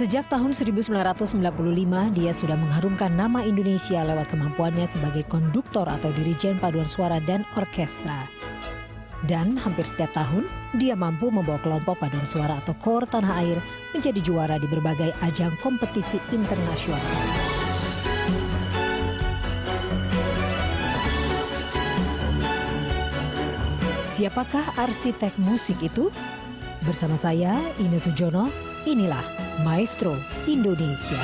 Sejak tahun 1995, dia sudah mengharumkan nama Indonesia lewat kemampuannya sebagai konduktor atau dirijen paduan suara dan orkestra. Dan hampir setiap tahun, dia mampu membawa kelompok paduan suara atau KOR tanah air menjadi juara di berbagai ajang kompetisi internasional. Siapakah arsitek musik itu? Bersama saya, Ines Sujono, inilah Maestro Indonesia.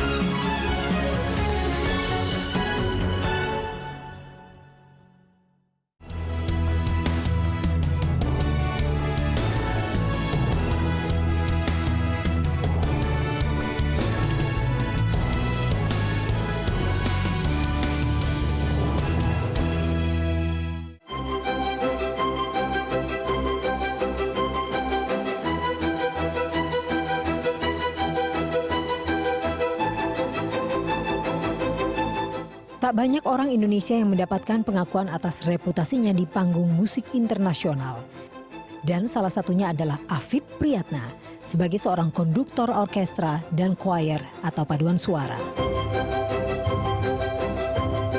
Tak banyak orang Indonesia yang mendapatkan pengakuan atas reputasinya di panggung musik internasional. Dan salah satunya adalah Afif Priyatna sebagai seorang konduktor orkestra dan choir atau paduan suara.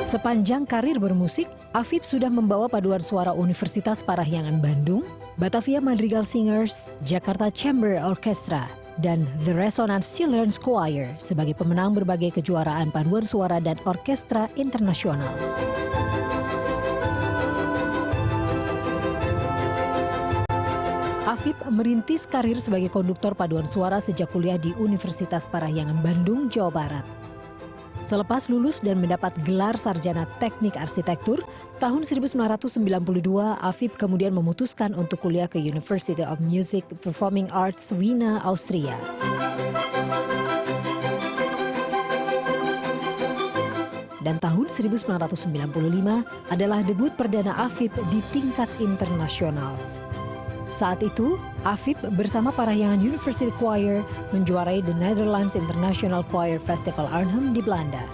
Sepanjang karir bermusik, Afif sudah membawa paduan suara Universitas Parahyangan Bandung, Batavia Madrigal Singers, Jakarta Chamber Orchestra, dan The Resonance Children's Choir sebagai pemenang berbagai kejuaraan paduan suara dan orkestra internasional. Afif merintis karir sebagai konduktor paduan suara sejak kuliah di Universitas Parahyangan Bandung, Jawa Barat. Selepas lulus dan mendapat gelar sarjana teknik arsitektur, tahun 1992 Afif kemudian memutuskan untuk kuliah ke University of Music Performing Arts Wiener, Austria. Dan tahun 1995 adalah debut perdana Afif di tingkat internasional. Saat itu, Afif bersama Parahyangan University Choir menjuarai The Netherlands International Choir Festival Arnhem di Belanda.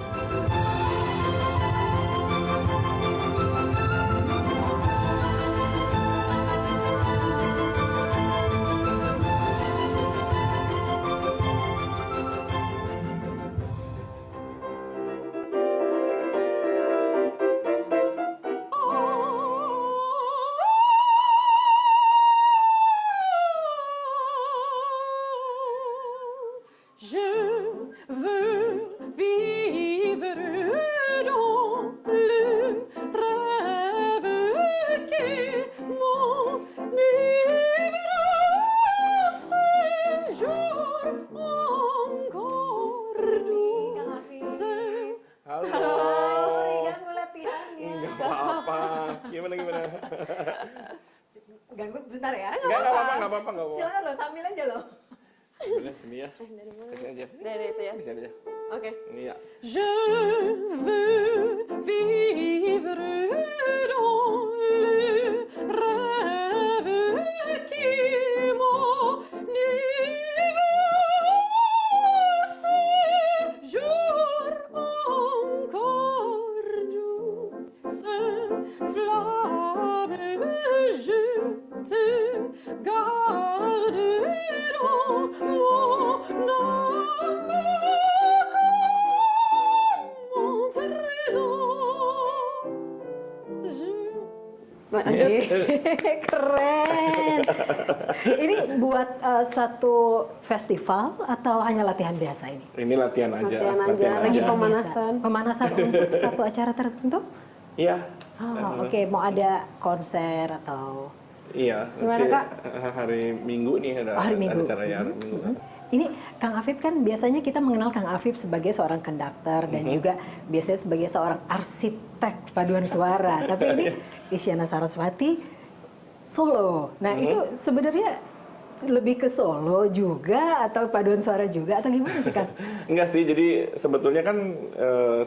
Gimana? Ganggu bentar ya? Nggak apa-apa. Silakan loh, sambil aja loh. Gimana sini ya? Dari mana? Kasih aja. Dari itu ya? Bisa aja. Oke. Ini ya. Je veux vivre dans le rêve qui m'enivre séjour encore douce flamme je te garde dans mon âme. Keren. Ini buat satu festival atau hanya latihan biasa ini? Ini latihan aja. Lagi pemanasan. Pemanasan untuk satu acara tertentu? Iya. Oh, oke. Mau ada konser atau? Iya. Gimana, nanti Kak? Hari Minggu nih ada Minggu. acara ya. Hari Minggu. Ini Kang Afif kan biasanya kita mengenal Kang Afif sebagai seorang konduktor dan juga biasanya sebagai seorang arsitek paduan suara. Tapi ini Isyana Saraswati solo. Nah itu sebenarnya lebih ke solo juga atau paduan suara juga atau gimana sih Kang? Enggak sih, jadi sebetulnya kan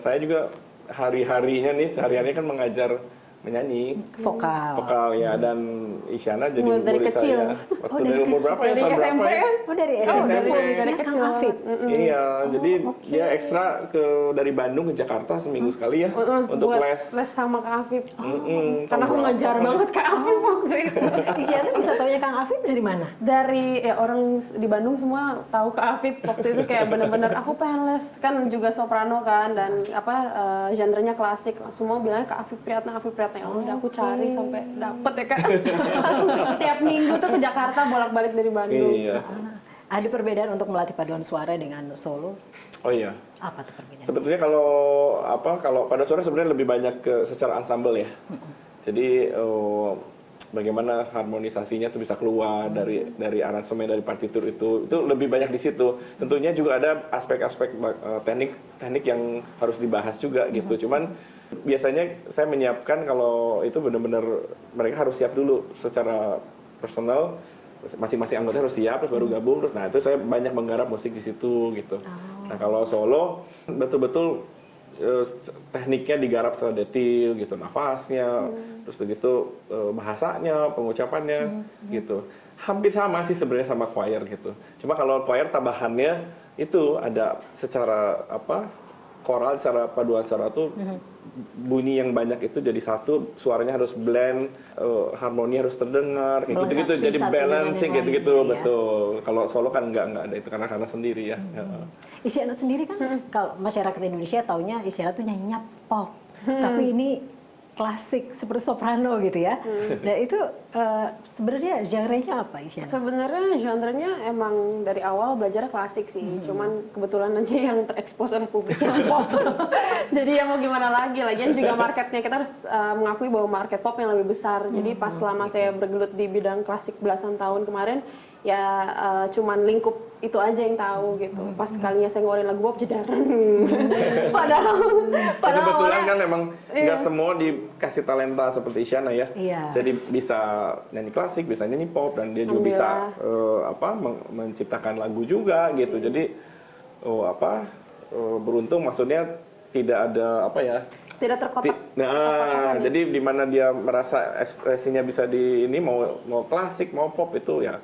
saya juga sehari-harinya kan mengajar menyanyi. Vokal. Ya, dan Isyana jadi Dari murid kecil. saya. Waktu dari dari umur kecil. berapa ya? Dari Tahun berapa SMP ya? ya? Oh dari SMP. SMP. Dari Kang kecil. Afif. Iya, jadi dia ekstra dari Bandung ke Jakarta seminggu sekali ya untuk Buat les. les sama Kak Afif. Tahun Karena aku berapa? ngejar banget Kak Afif waktu itu. Isyana bisa taunya Kang Afif dari mana? Dari orang di Bandung semua tahu Kak Afif waktu itu kayak bener-bener aku pengen les kan juga soprano kan dan genrenya klasik, semua bilangnya Kak Afif Priyatna. Ya udah aku cari sampai dapet ya Kak. Langsung tiap minggu tuh ke Jakarta bolak-balik dari Bandung. Iya. Ada perbedaan untuk melatih paduan suara dengan solo? Oh iya. Apa tuh perbedaan? Sebetulnya kalau paduan suara sebenarnya lebih banyak ke secara ensemble ya. Jadi bagaimana harmonisasinya tuh bisa keluar dari aransemen, dari partitur itu lebih banyak di situ. Tentunya juga ada aspek-aspek teknik yang harus dibahas juga gitu. Cuman biasanya saya menyiapkan kalau itu benar-benar mereka harus siap dulu secara personal, masing-masing anggota harus siap terus baru gabung terus. Nah itu saya banyak menggarap musik di situ gitu. Nah kalau solo betul-betul tekniknya digarap secara detail gitu, nafasnya, terus begitu bahasanya, pengucapannya gitu. Hampir sama sih sebenarnya sama choir gitu. Cuma kalau choir tambahannya itu ada secara koral, secara paduan suara tuh bunyi yang banyak itu jadi satu, suaranya harus blend, harmoni harus terdengar, kayak gitu-gitu, jadi balancing gitu-gitu, betul. Kalau solo kan nggak ada itu karena sendiri ya. Isyana sendiri kan kalau masyarakat Indonesia taunya Isyana tuh nyanyinya pop, tapi ini klasik seperti soprano gitu ya. Nah itu sebenarnya genre-nya apa Isyana? Sebenarnya genre-nya emang dari awal belajarnya klasik sih, cuman kebetulan aja yang terekspos oleh publik yang pop. Jadi ya mau gimana lagi, lagian juga marketnya kita harus mengakui bahwa market pop yang lebih besar. Jadi pas selama saya bergelut di bidang klasik belasan tahun kemarin, ya cuman lingkup itu aja yang tahu gitu. Pas kalinya saya ngeluarin lagu pop jedaran. Padahal Kebetulan awalnya kan memang nggak semua dikasih talenta seperti Isyana ya. Iya. Jadi bisa nyanyi klasik, bisa nyanyi pop, dan dia juga bisa menciptakan lagu juga gitu. Jadi beruntung, maksudnya tidak ada tidak terkotak. Jadi di mana dia merasa ekspresinya bisa mau klasik mau pop itu ya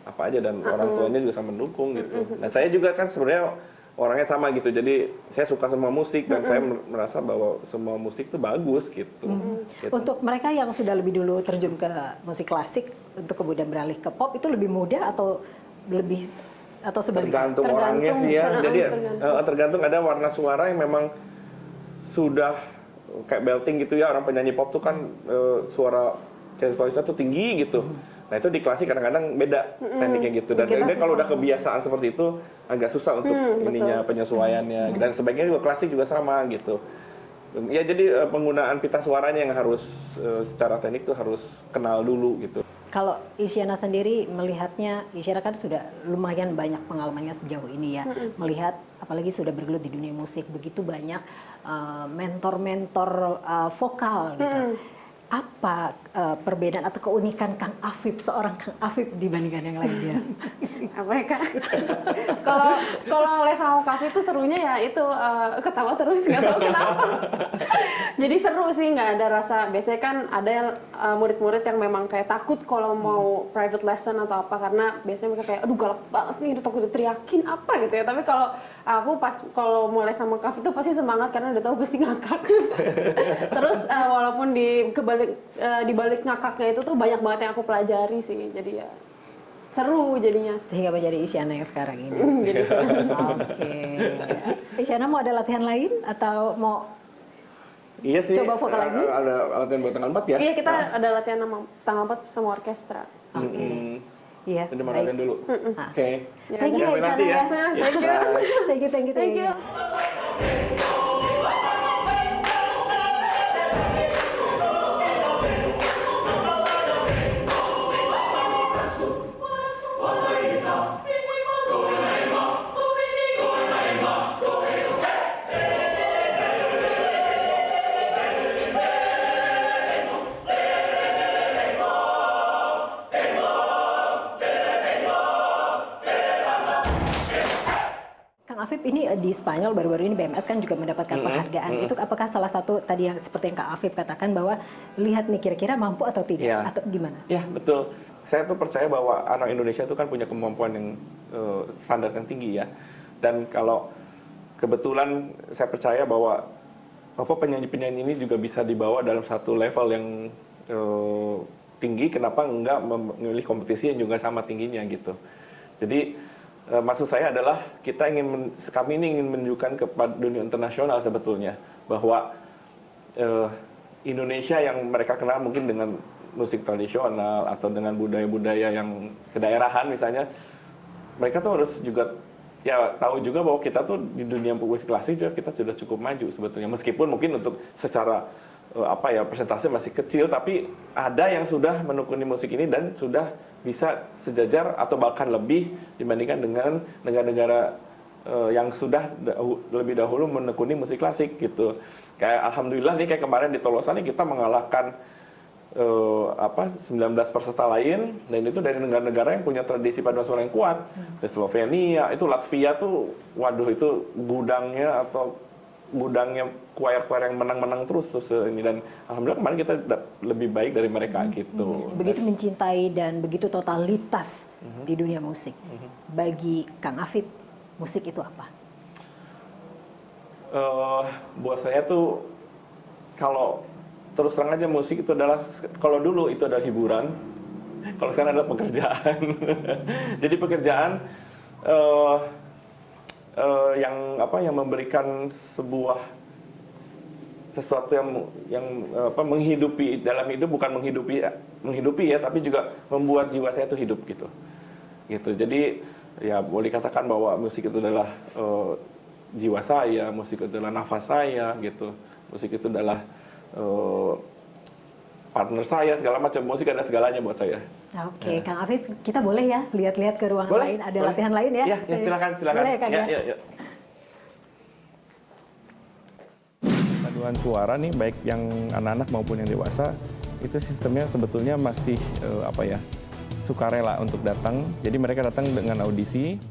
apa aja, dan orang tuanya juga sama mendukung gitu. Dan saya juga kan sebenarnya orangnya sama gitu, jadi saya suka semua musik dan saya merasa bahwa semua musik itu bagus gitu. Untuk mereka yang sudah lebih dulu terjun ke musik klasik untuk kemudian beralih ke pop itu lebih mudah atau sebaliknya? Tergantung orangnya sih ya. Jadi tergantung, ada warna suara yang memang sudah kayak belting gitu ya, orang penyanyi pop tuh kan suara chest voice-nya tuh tinggi gitu. Nah itu di klasik kadang-kadang beda tekniknya gitu, dan kalau udah kebiasaan seperti itu agak susah untuk penyesuaiannya. Dan sebaiknya juga klasik juga sama gitu. Ya jadi penggunaan pita suaranya yang harus secara teknik tuh harus kenal dulu gitu. Kalau Isyana sendiri melihatnya, Isyana kan sudah lumayan banyak pengalamannya sejauh ini ya, melihat apalagi sudah bergelut di dunia musik, begitu banyak mentor-mentor vokal gitu. Apa perbedaan atau keunikan Kang Afif, seorang Kang Afif dibandingkan yang lainnya? Apa ya Kak? Kalau les sama Kak Afif itu serunya ya itu ketawa terus, nggak tahu kenapa. Jadi seru sih, nggak ada rasa. Biasanya kan ada murid-murid yang memang kayak takut kalau mau private lesson atau apa, karena biasanya mereka kayak aduh galak banget nih, udah takut diteriakin apa gitu ya. Tapi kalau aku kalau mulai sama Kak Afif itu pasti semangat karena udah tahu pasti ngakak. Terus walaupun di balik ngakaknya itu tuh banyak banget yang aku pelajari sih, jadi ya seru jadinya. Sehingga menjadi Isyana yang sekarang ini. Oke. Isyana mau ada latihan lain atau mau Iya sih, coba vokal lagi? Ada latihan buat tanggal 4 ya? Iya, kita ada latihan tanggal 4 sama orkestra. Iya. Jadi mau latihan dulu. Oke. Thank you Sampai nanti ya. Thank you. Kang Afif, ini di Spanyol baru-baru ini BMS kan juga mendapatkan penghargaan. Itu apakah salah satu tadi yang seperti yang Kak Afif katakan bahwa lihat nih kira-kira mampu atau tidak atau gimana? Ya betul. Saya tuh percaya bahwa anak Indonesia itu kan punya kemampuan yang standar yang tinggi ya. Dan kalau kebetulan saya percaya bahwa penyanyi-penyanyi ini juga bisa dibawa dalam satu level yang tinggi, kenapa enggak memilih kompetisi yang juga sama tingginya gitu. Jadi maksud saya adalah kami ini ingin menunjukkan kepada dunia internasional sebetulnya bahwa Indonesia yang mereka kenal mungkin dengan musik tradisional atau dengan budaya-budaya yang kedaerahan misalnya, mereka tuh harus juga ya tahu juga bahwa kita tuh di dunia musik klasik juga kita sudah cukup maju sebetulnya, meskipun mungkin untuk secara persentase masih kecil, tapi ada yang sudah menekuni musik ini dan sudah bisa sejajar atau bahkan lebih dibandingkan dengan negara-negara yang sudah lebih dahulu menekuni musik klasik gitu. Kayak alhamdulillah nih kayak kemarin di Tolosa nih kita mengalahkan 19 peserta lain, dan itu dari negara-negara yang punya tradisi paduan suara yang kuat. Dari Slovenia, itu Latvia tuh waduh itu gudangnya choir-choir yang menang-menang terus ini, dan alhamdulillah kemarin kita lebih baik dari mereka gitu. Begitu mencintai dan begitu totalitas di dunia musik. Bagi Kang Afif, musik itu apa? Buat saya tuh kalau terus terang aja musik itu adalah, kalau dulu itu adalah hiburan, kalau sekarang adalah pekerjaan. Jadi pekerjaan yang memberikan sesuatu yang menghidupi dalam hidup, bukan menghidupi ya, tapi juga membuat jiwa saya itu hidup gitu. Jadi ya boleh katakan bahwa musik itu adalah jiwa saya, musik itu adalah nafas saya gitu. Musik itu adalah partner saya, segala macam. Musik ada segalanya buat saya. Oke, Kang Afif, kita boleh ya lihat-lihat ke ruangan lain, ada latihan lain ya? Ya, silakan. Boleh ya, Kang? Ya. Paduan suara nih, baik yang anak-anak maupun yang dewasa, itu sistemnya sebetulnya masih sukarela untuk datang. Jadi mereka datang dengan audisi,